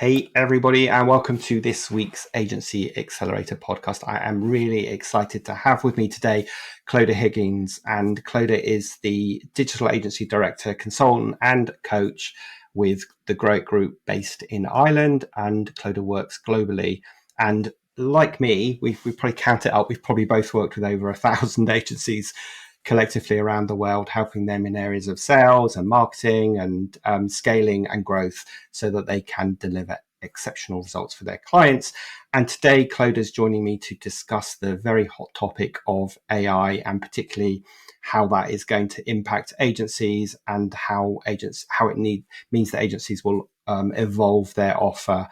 Hey, everybody, and welcome to this week's Agency Accelerator podcast. I am really excited to have with me today Clodagh Higgins. And Clodagh is the Digital Agency Director, Consultant, and Coach with the Growth Group based in Ireland. And Clodagh works globally. And like me, we probably count it up. We've probably both worked with over 1,000 agencies collectively around the world, helping them in areas of sales and marketing and scaling and growth so that they can deliver exceptional results for their clients. And today, Clodagh is joining me to discuss the very hot topic of AI and particularly how that is going to impact agencies and how it means that agencies will evolve their offer.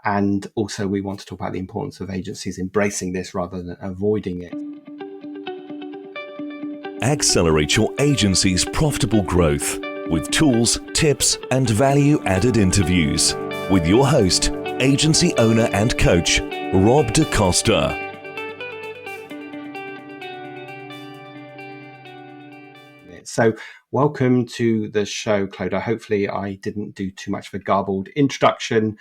And also, we want to talk about the importance of agencies embracing this rather than avoiding it. Accelerate your agency's profitable growth with tools, tips, and value-added interviews with your host, agency owner and coach, Rob de Costa. So welcome to the show, Clodagh. Hopefully I didn't do too much of a garbled introduction,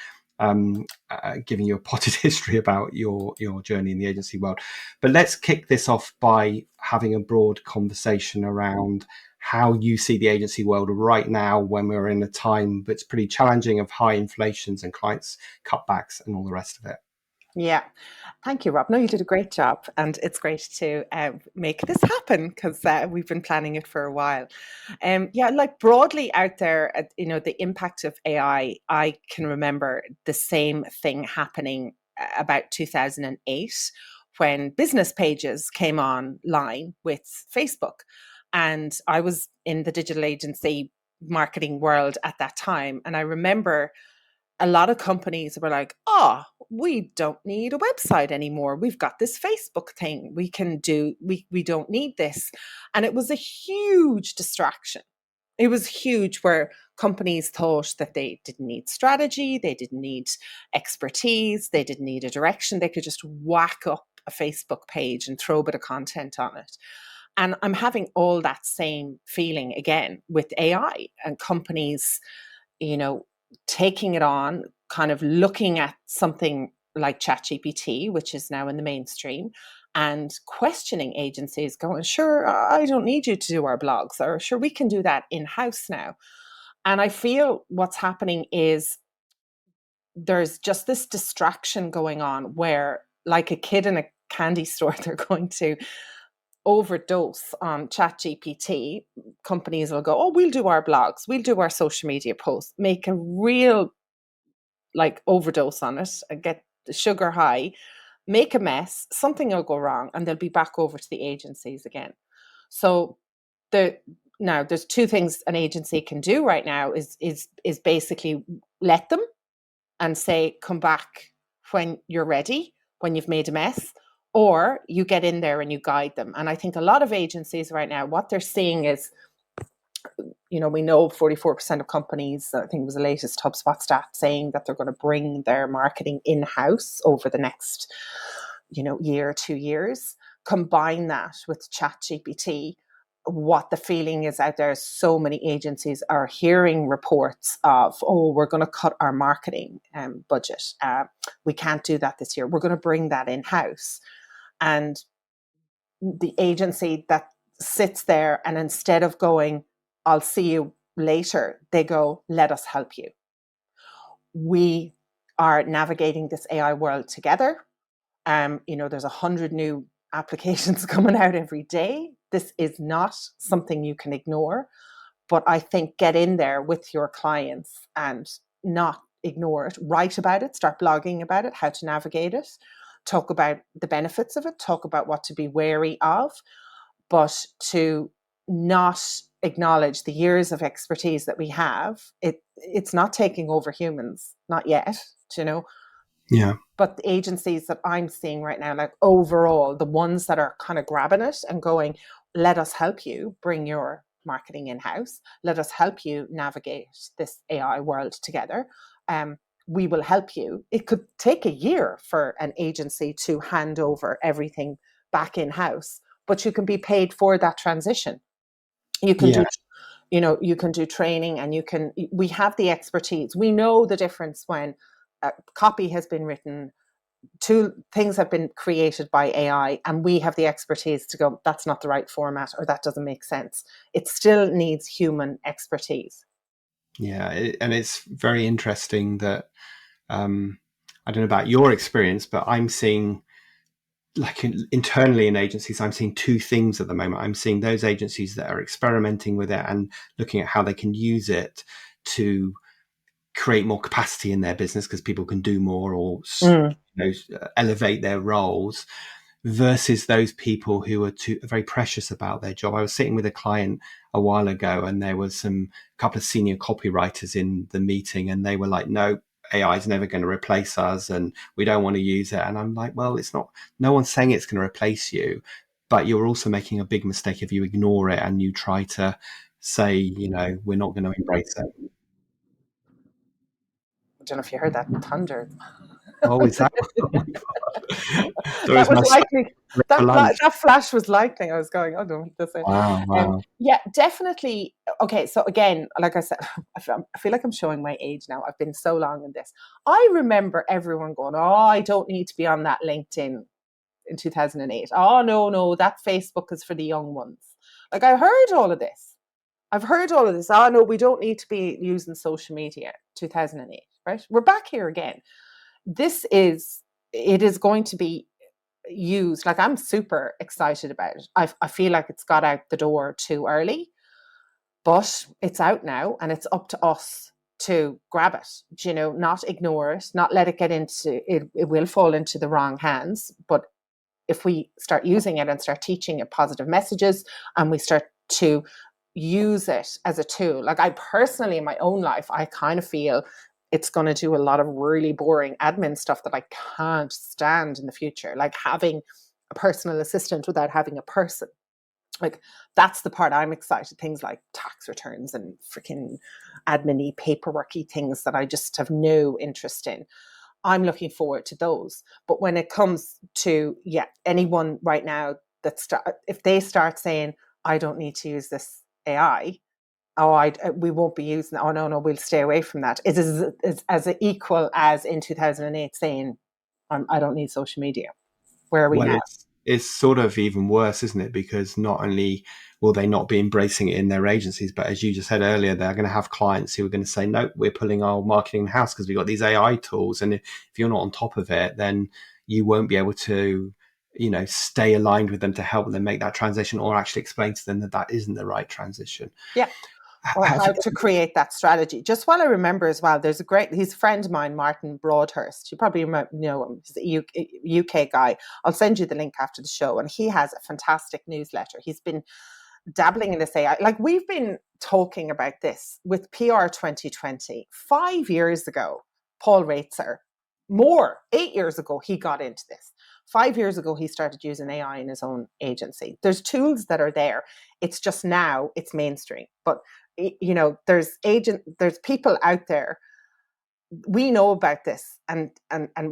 giving you a potted history about your journey in the agency world. But let's kick this off by having a broad conversation around how you see the agency world right now when we're in a time that's pretty challenging of high inflations and clients cutbacks and all the rest of it. Yeah. Thank you, Rob. No, you did a great job. And it's great to make this happen because we've been planning it for a while. Like broadly out there, the impact of AI, I can remember the same thing happening about 2008 when business pages came online with Facebook. And I was in the digital agency marketing world at that time. And I remember a lot of companies were like, we don't need a website anymore. We've got this Facebook thing we can do. We don't need this. And it was a huge distraction. It was huge where companies thought that they didn't need strategy. They didn't need expertise. They didn't need a direction. They could just whack up a Facebook page and throw a bit of content on it. And I'm having all that same feeling again with AI and companies, taking it on, kind of looking at something like ChatGPT, which is now in the mainstream, and questioning agencies going, sure, I don't need you to do our blogs, or sure, we can do that in-house now. And I feel what's happening is there's just this distraction going on where, like a kid in a candy store, they're going to overdose on ChatGPT. Companies will go, we'll do our blogs, we'll do our social media posts, make a real overdose on it and get the sugar high, make a mess, something will go wrong, and they'll be back over to the agencies again. So there's two things an agency can do right now is basically let them and say, come back when you're ready, when you've made a mess, or you get in there and you guide them. And I think a lot of agencies right now, what they're seeing is, we know 44% of companies, I think it was the latest HubSpot stat, saying that they're going to bring their marketing in-house over the next, year, 2 years. Combine that with ChatGPT. What the feeling is out there is so many agencies are hearing reports of, we're going to cut our marketing budget. We can't do that this year. We're going to bring that in-house. And the agency that sits there and instead of going, I'll see you later, they go, let us help you. We are navigating this AI world together. There's 100 new applications coming out every day. This is not something you can ignore, but I think get in there with your clients and not ignore it. Write about it, start blogging about it, how to navigate it, talk about the benefits of it, talk about what to be wary of, but to not acknowledge the years of expertise that we have. It's not taking over humans, not yet, Yeah. But the agencies that I'm seeing right now, like overall, the ones that are kind of grabbing it and going, let us help you bring your marketing in-house. Let us help you navigate this AI world together. We will help you. It could take a year for an agency to hand over everything back in-house, but you can be paid for that transition. You can do, you can do training, and we have the expertise. We know the difference when copy has been written, things have been created by AI, and we have the expertise to go, that's not the right format, or that doesn't make sense. It still needs human expertise. Yeah, and it's very interesting that I don't know about your experience, but I'm seeing, like internally in agencies, I'm seeing two things at the moment. I'm seeing those agencies that are experimenting with it and looking at how they can use it to create more capacity in their business because people can do more, or Mm. elevate their roles, versus those people who are very precious about their job. I was sitting with a client a while ago, and there was a couple of senior copywriters in the meeting, and they were like, no, AI is never going to replace us and we don't want to use it. And I'm like, well, it's not, no one's saying it's going to replace you, but you're also making a big mistake if you ignore it and you try to say, we're not going to embrace it. I don't know if you heard that thunder. Oh, is that? Oh my God. So That is was my son lightning. for lunch? That flash was lightning. I was going, oh, don't this it. Wow, wow. Yeah, definitely. Okay, so again, like I said, I feel like I'm showing my age now. I've been so long in this. I remember everyone going, "Oh, I don't need to be on that LinkedIn in 2008. Oh, no, that Facebook is for the young ones." Like I heard all of this. I've heard all of this. Oh no, we don't need to be using social media. 2008, right? We're back here again. It is going to be used. Like I'm super excited about it. I feel like it's got out the door too early, but it's out now, and it's up to us to grab it. Not ignore it, not let it get into it. It will fall into the wrong hands, but if we start using it and start teaching it positive messages, and we start to use it as a tool. Like I personally, in my own life, I kind of feel it's going to do a lot of really boring admin stuff that I can't stand in the future, like having a personal assistant without having a person. Like that's the part I'm excited. Things like tax returns and freaking admin-y, paperworky things that I just have no interest in. I'm looking forward to those. But when it comes to, anyone right now if they start saying, I don't need to use this AI, we won't be using it. Oh, no, we'll stay away from that. It is as equal as in 2008 saying, I don't need social media. Where are we Well, now? it's sort of even worse, isn't it? Because not only will they not be embracing it in their agencies, but as you just said earlier, they're going to have clients who are going to say, "No, we're pulling our marketing in house because we've got these AI tools." And if you're not on top of it, then you won't be able to, stay aligned with them to help them make that transition, or actually explain to them that that isn't the right transition. Yeah. Or Have how you? to create that strategy. Just while I remember as well, he's a friend of mine, Martin Broadhurst. You probably know him. He's a UK guy. I'll send you the link after the show. And he has a fantastic newsletter. He's been dabbling in this AI. Like we've been talking about this with PR 2020. 5 years ago, Paul Raitzer, 8 years ago, he got into this. 5 years ago, he started using AI in his own agency. There's tools that are there. It's just now it's mainstream. But there's people out there, we know about this, and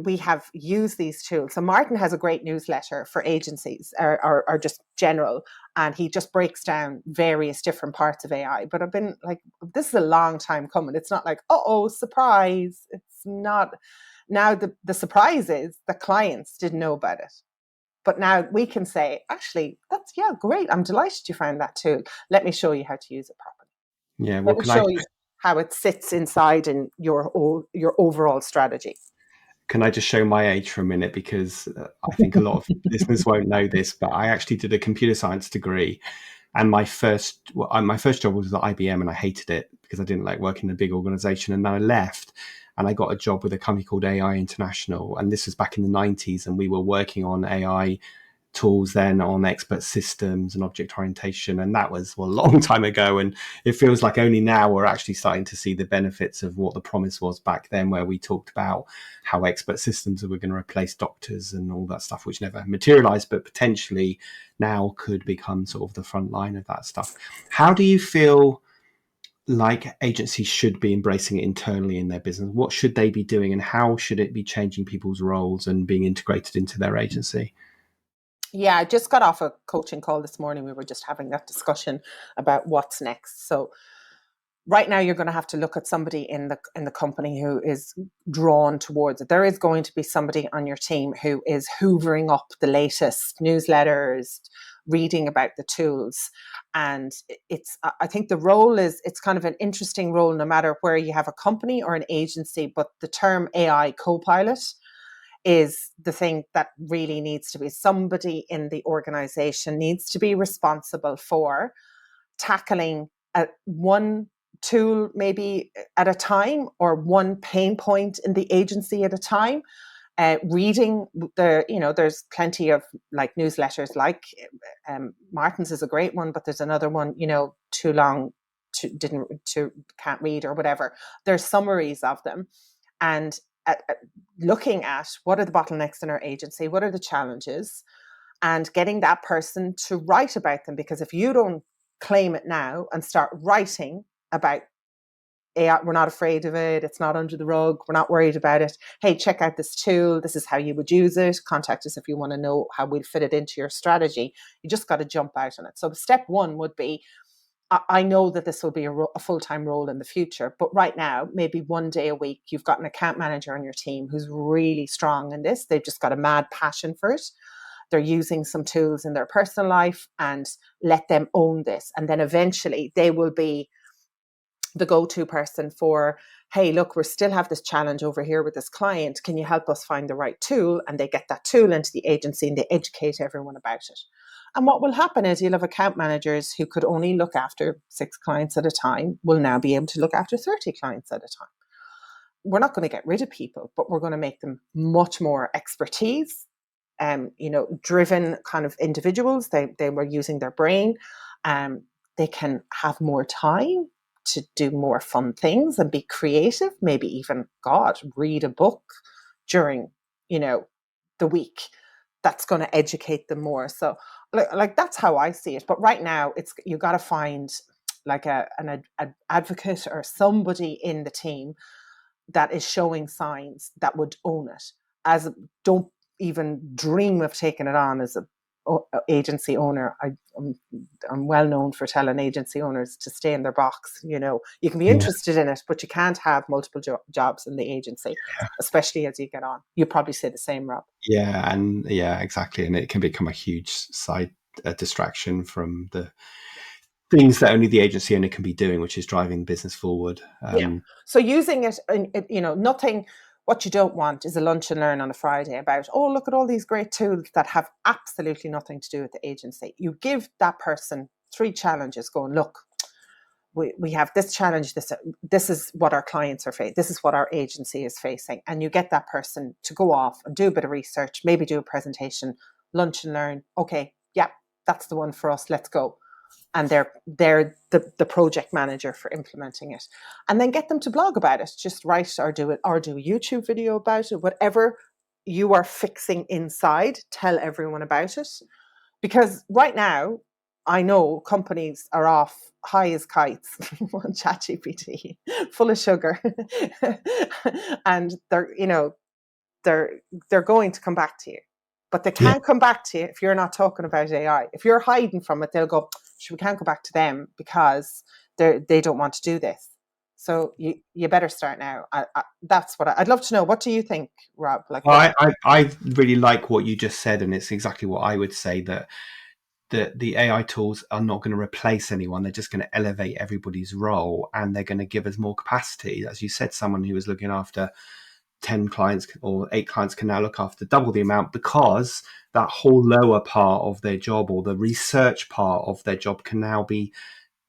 we have used these tools. So Martin has a great newsletter for agencies, or just general, and he just breaks down various different parts of AI. But I've been like, this is a long time coming. It's not like, oh, surprise. It's not. Now the surprise is the clients didn't know about it. But now we can say, actually, that's, great. I'm delighted you found that tool. Let me show you how to use it properly. Yeah. Well, Let me can I show you how it sits inside in your overall strategy. can I just show my age for a minute? Because I think a lot of listeners won't know this, but I actually did a computer science degree, and my first job was at IBM, and I hated it because I didn't like working in a big organization. And then I left, and I got a job with a company called AI International, and this was back in the 90s, and we were working on AI tools then on expert systems and object orientation, and that was a long time ago. And it feels like only now we're actually starting to see the benefits of what the promise was back then, where we talked about how expert systems were going to replace doctors and all that stuff, which never materialized, but potentially now could become sort of the front line of that stuff. How do you feel like agencies should be embracing it internally in their business? What should they be doing, and how should it be changing people's roles and being integrated into their agency? Yeah, I just got off a coaching call this morning. We were just having that discussion about what's next. So right now you're going to have to look at somebody in the company who is drawn towards it. There is going to be somebody on your team who is hoovering up the latest newsletters, reading about the tools. And I think the role it's kind of an interesting role no matter where you have a company or an agency, but the term AI co-pilot is the thing that really needs to be, somebody in the organization needs to be responsible for tackling one tool maybe at a time, or one pain point in the agency at a time. Reading there's plenty of like newsletters, like Martin's is a great one, but there's another one, too long to can't read or whatever. There's summaries of them, and looking at what are the bottlenecks in our agency, what are the challenges, and getting that person to write about them. Because if you don't claim it now and start writing about AI, we're not afraid of it, it's not under the rug, we're not worried about it. Hey, check out this tool, this is how you would use it. Contact us if you want to know how we'll fit it into your strategy. You just got to jump out on it. So step one would be, I know that this will be a full-time role in the future, but right now, maybe one day a week, you've got an account manager on your team who's really strong in this. They've just got a mad passion for it. They're using some tools in their personal life, and let them own this. And then eventually they will be the go-to person for, hey, look, we still have this challenge over here with this client. Can you help us find the right tool? And they get that tool into the agency and they educate everyone about it. And what will happen is you'll have account managers who could only look after 6 clients at a time will now be able to look after 30 clients at a time. We're not going to get rid of people, but we're going to make them much more expertise, driven kind of individuals. They were using their brain. They can have more time to do more fun things and be creative. Maybe even, God, read a book during, the week. That's going to educate them more. So like that's how I see it. But right now you got to find like an advocate or somebody in the team that is showing signs that would own it. Don't even dream of taking it on as a agency owner. I'm well known for telling agency owners to stay in their box. You can be Yeah. interested in it, but you can't have multiple jobs in the agency, especially as you get on. You probably say the same, Rob. Yeah, and yeah, exactly. And it can become a huge side distraction from the things that only the agency owner can be doing, which is driving business forward. Yeah. So using it, nothing. What you don't want is a lunch and learn on a Friday about, oh, look at all these great tools that have absolutely nothing to do with the agency. You give that person 3 challenges going, look, we have this challenge, this is what our clients are facing, this is what our agency is facing. And you get that person to go off and do a bit of research, maybe do a presentation, lunch and learn. Okay, yeah, that's the one for us, let's go. And they're the project manager for implementing it. And then get them to blog about it. Just write or do a YouTube video about it. Whatever you are fixing inside, tell everyone about it. Because right now, I know companies are off high as kites on ChatGPT, full of sugar. And they're going to come back to you. But they Yeah. can't come back to you if you're not talking about AI. If you're hiding from it, they'll go, we can't go back to them because they don't want to do this. So you better start now. That's what I'd love to know. What do you think, Rob? Like what? Well, I really like what you just said, and it's exactly what I would say, that the AI tools are not going to replace anyone. They're just going to elevate everybody's role, and they're going to give us more capacity. As you said, someone who was looking after 10 clients or 8 clients can now look after double the amount, because that whole lower part of their job, or the research part of their job, can now be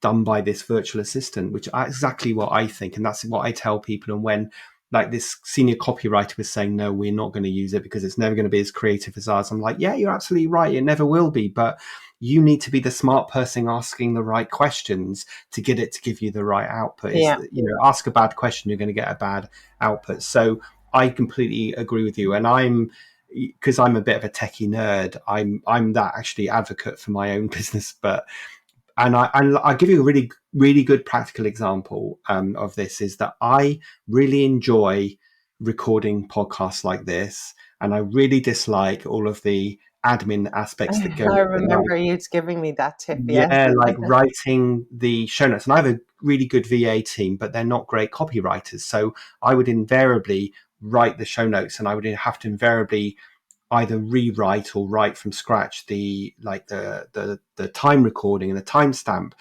done by this virtual assistant, which is exactly what I think. And that's what I tell people. And when like this senior copywriter was saying, no, we're not going to use it because it's never going to be as creative as ours, I'm like, yeah, you're absolutely right. It never will be. But you need to be the smart person asking the right questions to get it to give you the right output. It's, Yeah. ask a bad question, you're going to get a bad output. So I completely agree with you. And because I'm a bit of a techie nerd, I'm that actually advocate for my own business. And I'll give you a really, really good practical example of this, is that I really enjoy recording podcasts like this. And I really dislike all of the admin aspects that go I with it. remember you giving me that tip. Yes. Yeah, like writing the show notes. And I have a really good VA team, but they're not great copywriters. So I would invariably write the show notes, and I would have to invariably either rewrite or write from scratch the time recording and the timestamp.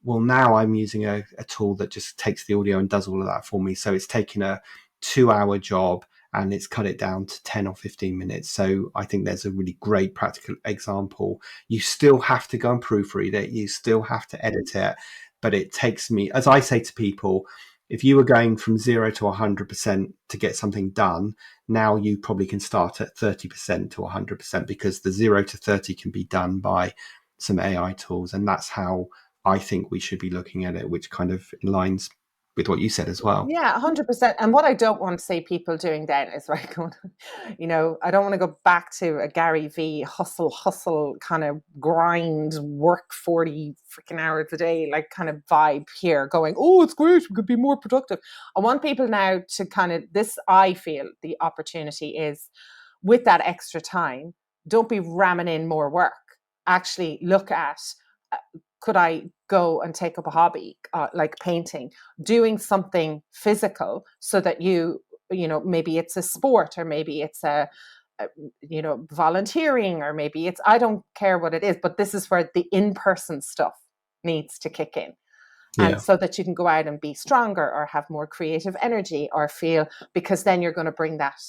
Well, now I'm using a tool that just takes the audio and does all of that for me. So it's taken a 2 hour job and it's cut it down to 10 or 15 minutes. So I think there's a really great practical example. You still have to go and proofread it. You still have to edit it. But it takes me, as I say to people, if you were going from 0 to 100% to get something done, now you probably can start at 30% to 100% because the 0 to 30 can be done by some AI tools. And that's how I think we should be looking at it, which kind of aligns with what you said as well. Yeah, 100%. And what I don't want to see people doing then is right going, I don't want to go back to a Gary V hustle kind of grind, work 40 freaking hours a day, like kind of vibe here going, oh, it's great. We could be more productive. I want people now to kind of this, I feel the opportunity is with that extra time, don't be ramming in more work. Actually look at, could I go and take up a hobby like painting, doing something physical so that maybe it's a sport or maybe it's a volunteering or maybe it's, I don't care what it is, but this is where the in-person stuff needs to kick in. And Yeah. so that you can go out and be stronger or have more creative energy or feel, because then you're going to bring that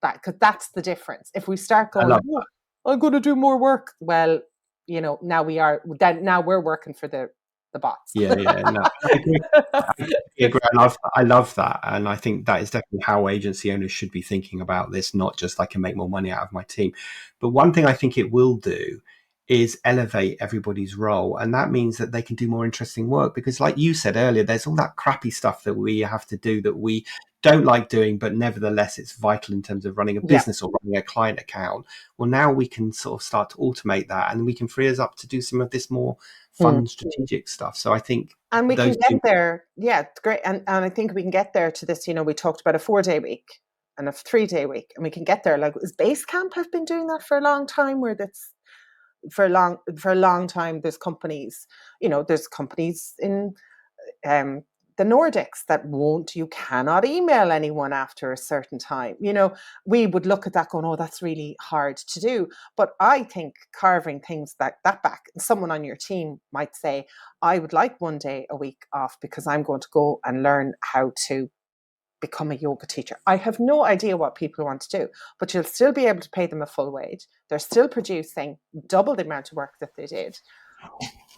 back, because that's the difference. If we start I going, love oh, I'm going to do more work, well, now we're working for the bots. Yeah, yeah, no, I agree. I agree. I love that, and I think that is definitely how agency owners should be thinking about this. Not just I can make more money out of my team, but one thing I think it will do is elevate everybody's role, and that means that they can do more interesting work. Because, like you said earlier, there's all that crappy stuff that we have to do that we don't like doing, but nevertheless, it's vital in terms of running a Yeah. business or running a client account. Well, now we can sort of start to automate that, and we can free us up to do some of this more Mm. fun strategic stuff. So I think And we can those get two. there. Yeah, it's great. And I think we can get there to this, we talked about a 4-day week and a 3-day week, and we can get there. Like, is Basecamp have been doing that for a long time, where that's for a long time. There's companies in um, the Nordics that you cannot email anyone after a certain time. We would look at that going, oh, that's really hard to do. But I think carving things that back, someone on your team might say, I would like 1 day a week off because I'm going to go and learn how to become a yoga teacher. I have no idea what people want to do, but you'll still be able to pay them a full wage. They're still producing double the amount of work that they did.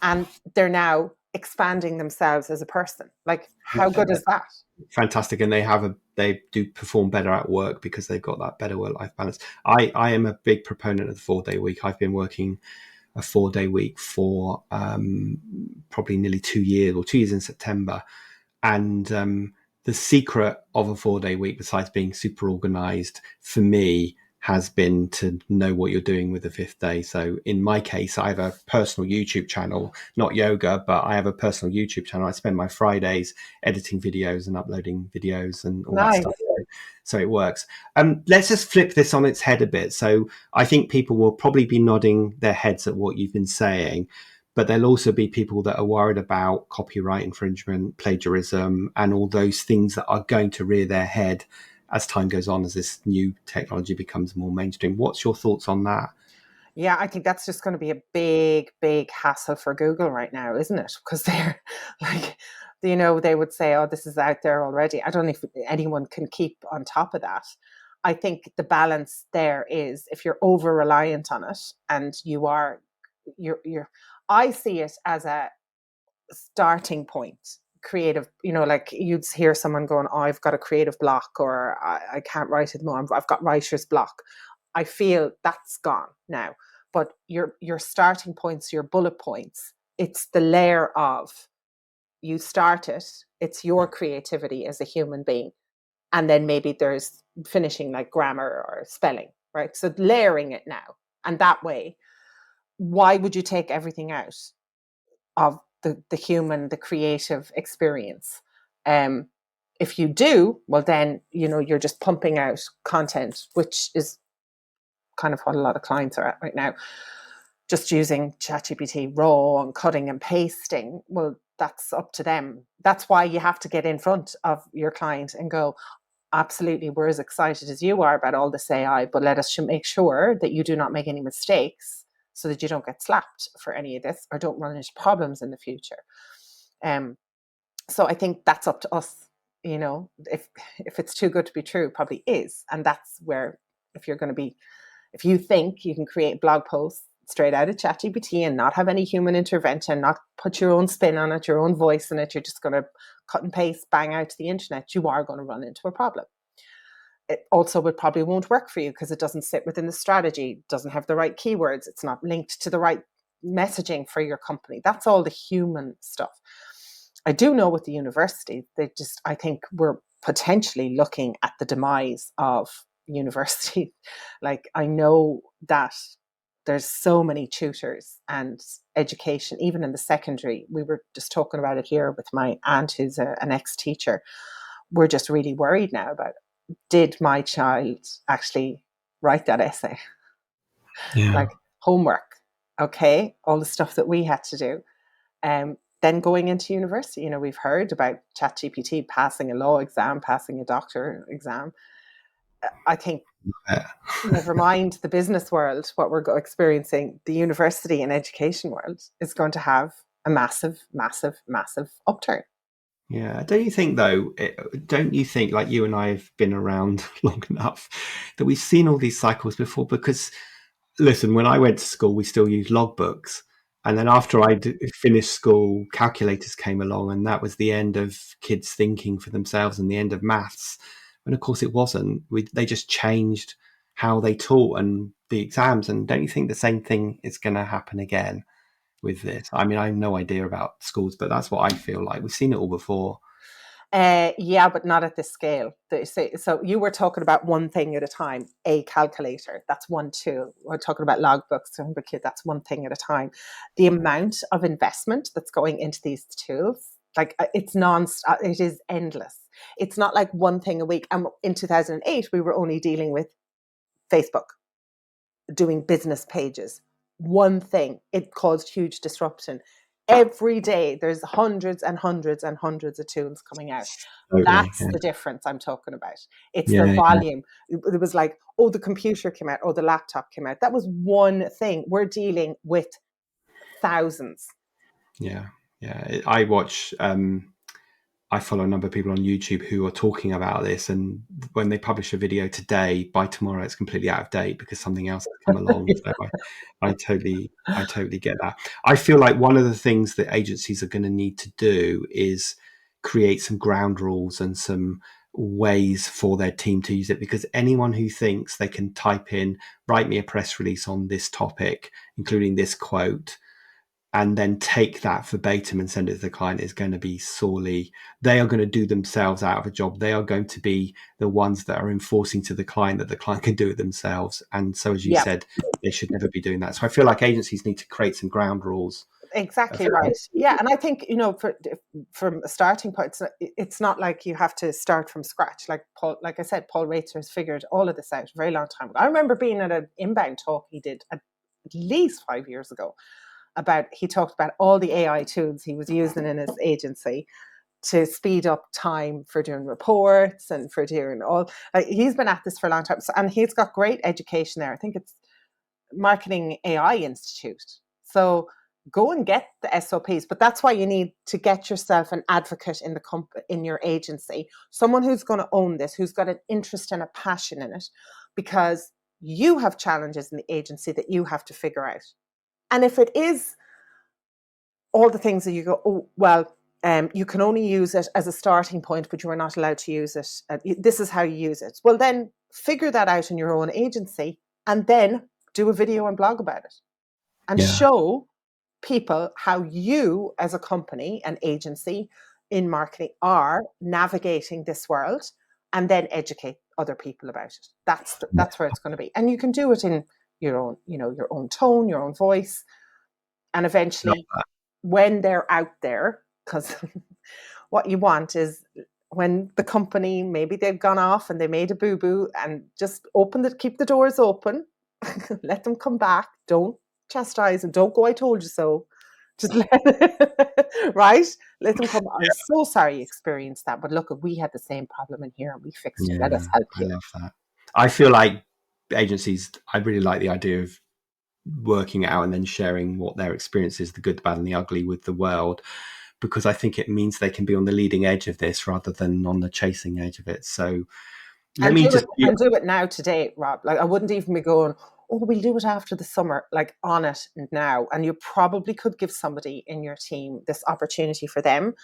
And they're now expanding themselves as a person. Like, how good is that? Fantastic, and they do perform better at work because they've got that better work-life balance. I am a big proponent of the 4-day week. I've been working a 4-day week for probably nearly 2 years, or 2 years in September. And the secret of a 4-day week, besides being super organized, for me has been to know what you're doing with the 5th day. So in my case, I have a personal YouTube channel, not yoga, but I have a personal YouTube channel. I spend my Fridays editing videos and uploading videos and all that Nice. stuff. So it works. Let's just flip this on its head a bit. So I think people will probably be nodding their heads at what you've been saying, but there'll also be people that are worried about copyright infringement, plagiarism, and all those things that are going to rear their head as time goes on, as this new technology becomes more mainstream. What's your thoughts on that? Yeah, I think that's just going to be a big, big hassle for Google right now, isn't it? Because they're like, they would say, oh, this is out there already. I don't know if anyone can keep on top of that. I think the balance there is, if you're over reliant on it and you're, I see it as a starting point, creative, like you'd hear someone going, oh, I've got a creative block, or I can't write it more, I've got writer's block. I feel that's gone now. But your starting points, your bullet points, it's the layer of, you start it, it's your creativity as a human being, and then maybe there's finishing, like grammar or spelling, right? So layering it now, and that way, why would you take everything out of the human, the creative experience? If you do, well, then you're just pumping out content which is kind of what a lot of clients are at right now, just using ChatGPT raw and cutting and pasting. Well, that's up to them. That's why you have to get in front of your client and go, absolutely, we're as excited as you are about all this AI, but let us make sure that you do not make any mistakes so that you don't get slapped for any of this or don't run into problems in the future. So I think that's up to us. If it's too good to be true, it probably is. And that's where, if you think you can create blog posts straight out of ChatGPT and not have any human intervention, not put your own spin on it, your own voice in it, you're just going to cut and paste, bang out to the internet, you are going to run into a problem. It probably won't work for you because it doesn't sit within the strategy, doesn't have the right keywords, it's not linked to the right messaging for your company. That's all the human stuff. I do know with the university, I think we're potentially looking at the demise of university. Like, I know that there's so many tutors and education, even in the secondary. We were just talking about it here with my aunt, who's an ex-teacher. We're just really worried now about, did my child actually write that essay? Yeah. Like, homework, okay, all the stuff that we had to do. Then going into university, we've heard about ChatGPT passing a law exam, passing a doctor exam. I think, never mind the business world, what we're experiencing, the university and education world is going to have a massive, massive, massive upturn. Yeah. Don't you think, like you and I have been around long enough, that we've seen all these cycles before? Because, listen, when I went to school, we still used logbooks. And then after I finished school, calculators came along, and that was the end of kids thinking for themselves and the end of maths. And of course, it wasn't. They just changed how they taught and the exams. And don't you think the same thing is going to happen again with this? I mean, I have no idea about schools, but that's what I feel like. We've seen it all before. Yeah, but not at this scale. So you were talking about one thing at a time, a calculator. That's one tool. We're talking about logbooks. That's one thing at a time. The amount of investment that's going into these tools, like, it is endless. It's not like one thing a week. And in 2008, we were only dealing with Facebook, doing business pages. One thing, it caused huge disruption. Every day there's hundreds and hundreds and hundreds of tools coming out. Totally, That's yeah. the difference I'm talking about. It's the Yeah, volume. It was like, oh, the computer came out, oh, the laptop came out. That was one thing. We're dealing with thousands. yeah. I follow a number of people on YouTube who are talking about this, and when they publish a video today, by tomorrow it's completely out of date because something else has come along. So I totally get that. I feel like one of the things that agencies are going to need to do is create some ground rules and some ways for their team to use it, because anyone who thinks they can type in, write me a press release on this topic, including this quote, and then take that verbatim and send it to the client is going to be they are going to do themselves out of a job. They are going to be the ones that are enforcing to the client that the client can do it themselves. And so, as you Yeah, said, they should never be doing that. So I feel like agencies need to create some ground rules. exactly right. Yeah, and I think, from a starting point, it's not like you have to start from scratch. Like I said, Paul Raitzer has figured all of this out a very long time ago. I remember being at an inbound talk he did at least 5 years ago. He talked about all the AI tools he was using in his agency to speed up time for doing reports and for doing all. He's been at this for a long time, and he's got great education there. I think it's Marketing AI Institute. So go and get the SOPs, but that's why you need to get yourself an advocate in your agency, someone who's going to own this, who's got an interest and a passion in it, because you have challenges in the agency that you have to figure out. And if it is all the things that you go, oh, well, you can only use it as a starting point, but you are not allowed to use it. This is how you use it. Well, then figure that out in your own agency and then do a video and blog about it and show people how you as a company, an agency in marketing, are navigating this world, and then educate other people about it. That's where it's going to be. And you can do it in your own, your own tone, your own voice. And eventually, when they're out there, because what you want is when the company, maybe they've gone off and they made a boo-boo, and just keep the doors open let them come back. Don't chastise and don't go, I told you so. Just right? Let them come. I'm so sorry you experienced that. But look, we had the same problem in here and we fixed it. Let Yeah, us help I you. love that. I feel like agencies, I really like the idea of working it out and then sharing what their experience is, the good, the bad, and the ugly with the world, because I think it means they can be on the leading edge of this rather than on the chasing edge of it. So let And me do just it and do it now today, Rob. Like I wouldn't even be going, oh, we'll do it after the summer, like on it now. And you probably could give somebody in your team this opportunity for them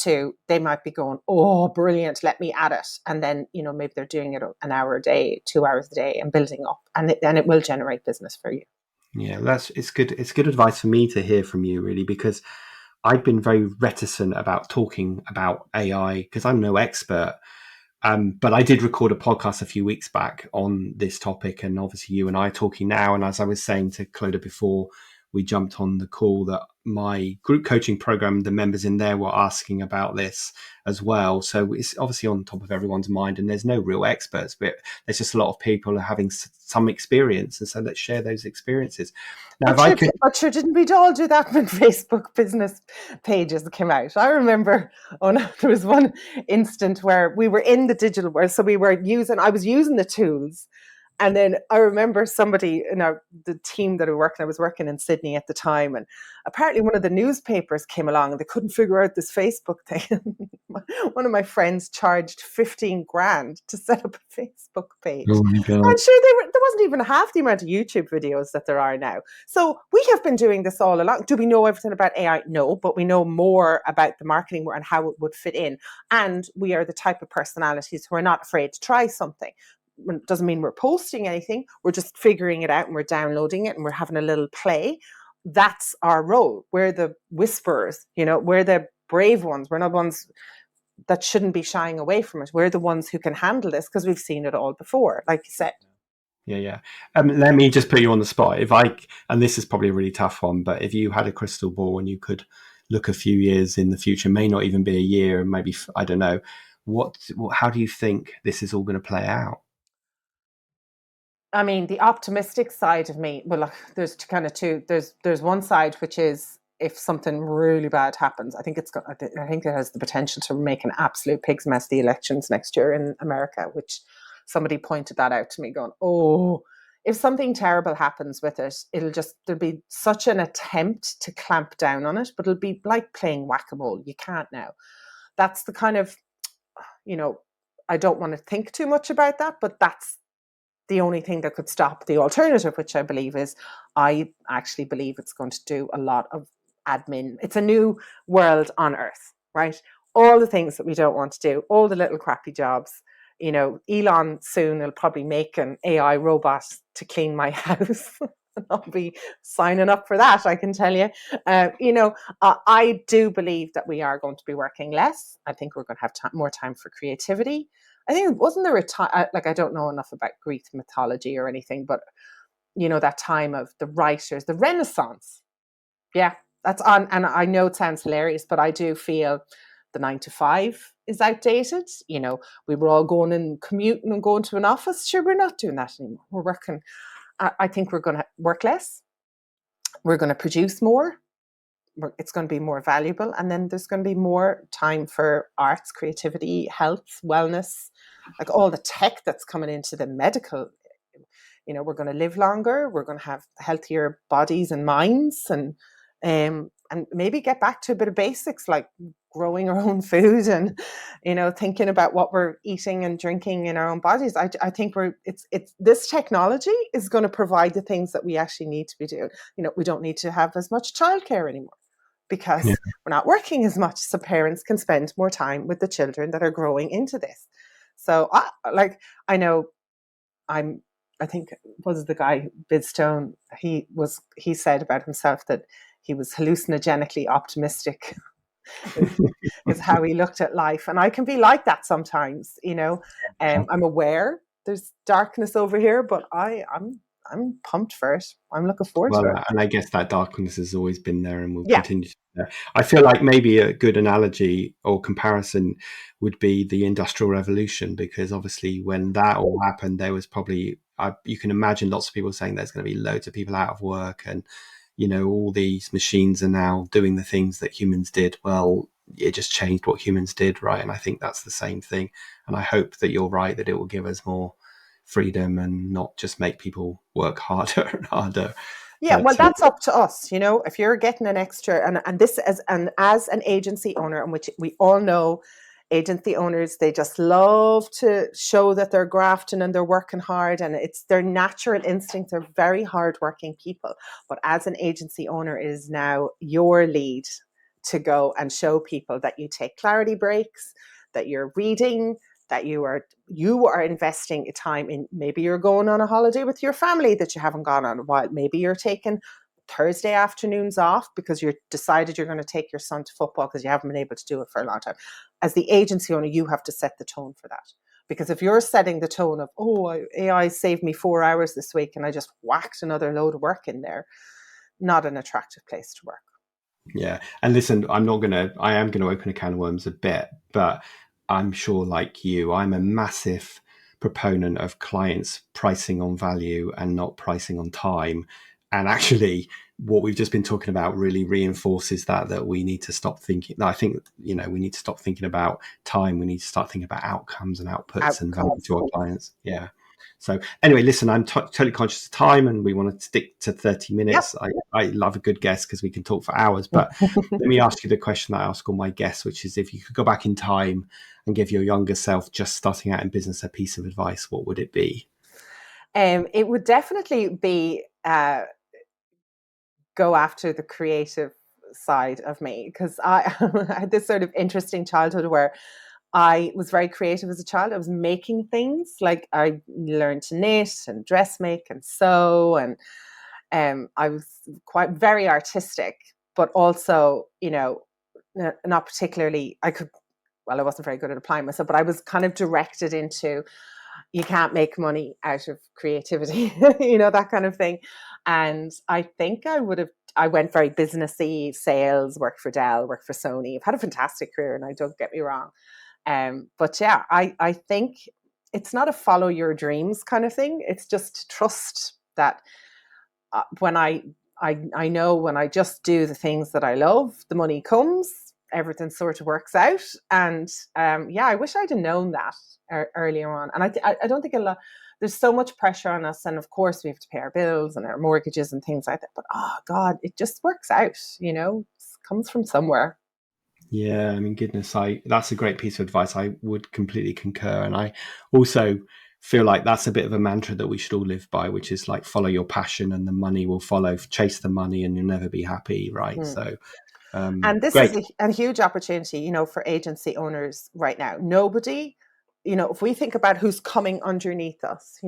to, they might be going, oh, brilliant, let me add it. And then, maybe they're doing it an hour a day, 2 hours a day and building up. And it will generate business for you. yeah, it's good. It's good advice for me to hear from you, really, because I've been very reticent about talking about AI because I'm no expert. But I did record a podcast a few weeks back on this topic, and obviously you and I are talking now. And as I was saying to Clodagh before we jumped on the call, that my group coaching program, the members in there were asking about this as well. So it's obviously on top of everyone's mind, and there's no real experts, but there's just a lot of people having some experience. And so let's share those experiences. Now, if I could, Didn't we all do that when Facebook business pages came out? I remember, there was one instant where we were in the digital world, so I was using the tools, and then I remember somebody in the team that I was working in Sydney at the time, and apparently one of the newspapers came along and they couldn't figure out this Facebook thing. One of my friends charged 15 grand to set up a Facebook page. oh my God. I'm sure there wasn't even half the amount of YouTube videos that there are now. So we have been doing this all along. Do we know everything about AI? No, but we know more about the marketing and how it would fit in. And we are the type of personalities who are not afraid to try something. It doesn't mean we're posting anything. We're just figuring it out and we're downloading it and we're having a little play. That's our role. We're the whisperers, we're the brave ones. We're not ones that shouldn't be shying away from it. We're the ones who can handle this because we've seen it all before, like you said. Yeah. Let me just put you on the spot. And this is probably a really tough one, but if you had a crystal ball and you could look a few years in the future, may not even be a year, maybe, I don't know, how do you think this is all going to play out? I mean, the optimistic side of me, well, there's kind of two. There's one side which is if something really bad happens, I think it has the potential to make an absolute pig's mess the elections next year in America, which somebody pointed that out to me going, oh, if something terrible happens with it, there'll be such an attempt to clamp down on it, but it'll be like playing whack-a-mole. You can't now. That's the kind of, I don't want to think too much about that, but that's the only thing that could stop the alternative, which I actually believe it's going to do a lot of admin. It's a new world on earth, right? All the things that we don't want to do, all the little crappy jobs. Elon soon will probably make an AI robot to clean my house. I'll be signing up for that, I can tell you. I do believe that we are going to be working less. I think we're going to have more time for creativity. I think, wasn't there a time, I don't know enough about Greek mythology or anything, but, that time of the writers, the Renaissance. Yeah, that's on. And I know it sounds hilarious, but I do feel the 9 to 5 is outdated. We were all going and commuting and going to an office. Sure, we're not doing that anymore. We're working. I think we're going to work less. We're going to produce more. It's going to be more valuable. And then there's going to be more time for arts, creativity, health, wellness, like all the tech that's coming into the medical. We're going to live longer. We're going to have healthier bodies and minds, and maybe get back to a bit of basics like growing our own food and thinking about what we're eating and drinking in our own bodies. I think it's this technology is going to provide the things that we actually need to be doing. We don't need to have as much childcare anymore because we're not working as much, so parents can spend more time with the children that are growing into this. So I think was the guy Bidstone. He said about himself that he was hallucinogenically optimistic. is how he looked at life, and I can be like that sometimes. I'm aware there's darkness over here, but I'm pumped for it. I'm looking forward to it. And I guess that darkness has always been there and will Yeah. continue to be there. I feel like maybe a good analogy or comparison would be the Industrial Revolution, because obviously when that all happened, there was probably you can imagine lots of people saying there's going to be loads of people out of work, and all these machines are now doing the things that humans did. Well, it just changed what humans did, right? And I think that's the same thing. And I hope that you're right, that it will give us more freedom and not just make people work harder and harder. Yeah, well, But that's up to us. If you're getting an extra, and this as an agency owner, and which we all know, agency owners, they just love to show that they're grafting and they're working hard, and it's their natural instinct. They're very hardworking people. But as an agency owner, it is now your lead to go and show people that you take clarity breaks, that you're reading, that you are investing time in. Maybe you're going on a holiday with your family that you haven't gone on a while. Maybe you're taking Thursday afternoons off because you decided you're going to take your son to football because you haven't been able to do it for a long time. As the agency owner, you have to set the tone for that. Because if you're setting the tone of, AI saved me 4 hours this week and I just whacked another load of work in there, not an attractive place to work. Yeah. And listen, I am going to open a can of worms a bit, but I'm sure, like you, I'm a massive proponent of clients pricing on value and not pricing on time. And actually, what we've just been talking about really reinforces that we need to stop thinking. I think, we need to stop thinking about time. We need to start thinking about outcomes and outputs and value to our clients. Yeah. So anyway, listen, I'm totally conscious of time and we want to stick to 30 minutes. Yep. I love a good guest because we can talk for hours. But let me ask you the question I ask all my guests, which is, if you could go back in time and give your younger self just starting out in business a piece of advice, what would it be? It would definitely be go after the creative side of me, because I had this sort of interesting childhood where I was very creative as a child. I was making things, like I learned to knit and dressmake and sew, and I was quite very artistic, but also, not particularly. I wasn't very good at applying myself, but I was kind of directed into, you can't make money out of creativity, that kind of thing. And I think I went very businessy, sales, worked for Dell, worked for Sony. I've had a fantastic career, and I don't get me wrong. But yeah, I think it's not a follow your dreams kind of thing. It's just trust that when I know when I just do the things that I love, the money comes, everything sort of works out. And I wish I'd have known that earlier on. And I don't think there's so much pressure on us. And of course we have to pay our bills and our mortgages and things like that. But oh God, it just works out, it comes from somewhere. Yeah, I mean, goodness, that's a great piece of advice. I would completely concur. And I also feel like that's a bit of a mantra that we should all live by, which is like, follow your passion and the money will follow. Chase the money and you'll never be happy, right? So And this great. is a huge opportunity, for agency owners right now. Nobody, if we think about who's coming underneath us,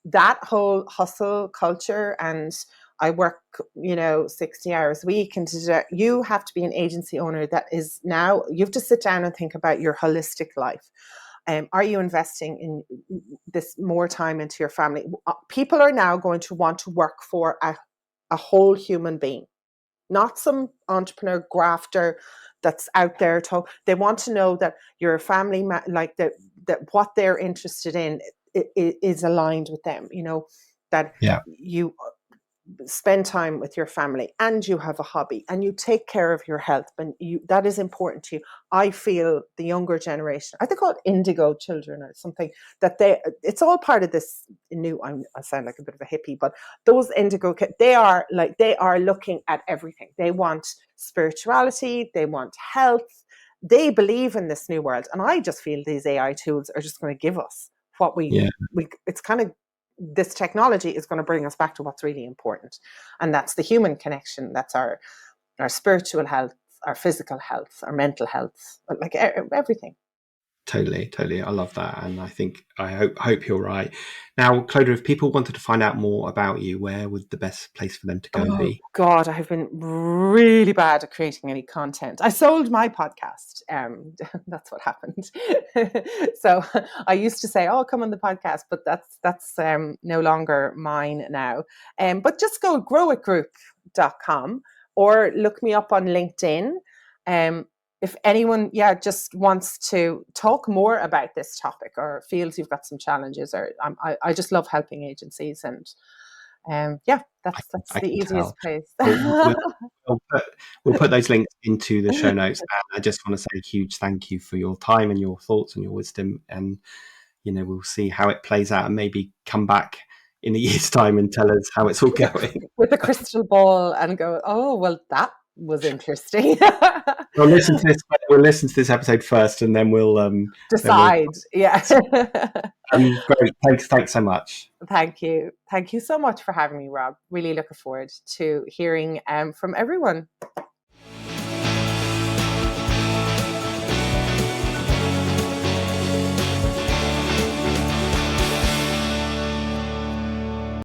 that whole hustle culture, and I work, 60 hours a week, and you have to be an agency owner that is now, you have to sit down and think about your holistic life. Are you investing in this more time into your family? People are now going to want to work for a whole human being, not some entrepreneur grafter that's out there. They want to know that you're a family man, like that what they're interested in is aligned with them. That Yeah. you spend time with your family and you have a hobby and you take care of your health, and that is important to you. I feel the younger generation, I think, called indigo children or something, that it's all part of this new, I sound like a bit of a hippie, but those indigo kids, they are looking at everything. They want spirituality, they want health, they believe in this new world. And I just feel these AI tools are just going to give us what we it's kind of, this technology is going to bring us back to what's really important. And that's the human connection. That's our spiritual health, our physical health, our mental health, like everything. Totally. I love that. And I hope you're right. Now, Clodagh, if people wanted to find out more about you, where would the best place for them to go Oh be? God, I have been really bad at creating any content. I sold my podcast. That's what happened. So I used to say, "Oh, come on the podcast," but that's no longer mine now. But just go growitgroup.com or look me up on LinkedIn. if anyone, just wants to talk more about this topic or feels you've got some challenges, or I just love helping agencies, and that's I the can easiest tell. place. We'll, we'll put, we'll put those links into the show notes. And I just want to say a huge thank you for your time and your thoughts and your wisdom. And, we'll see how it plays out and maybe come back in a year's time and tell us how it's all going. With a crystal ball and go, oh, well, that was interesting. We'll listen to this episode first, and then we'll Decide. Yeah. great. Thanks so much. Thank you. Thank you so much for having me, Rob. Really looking forward to hearing from everyone.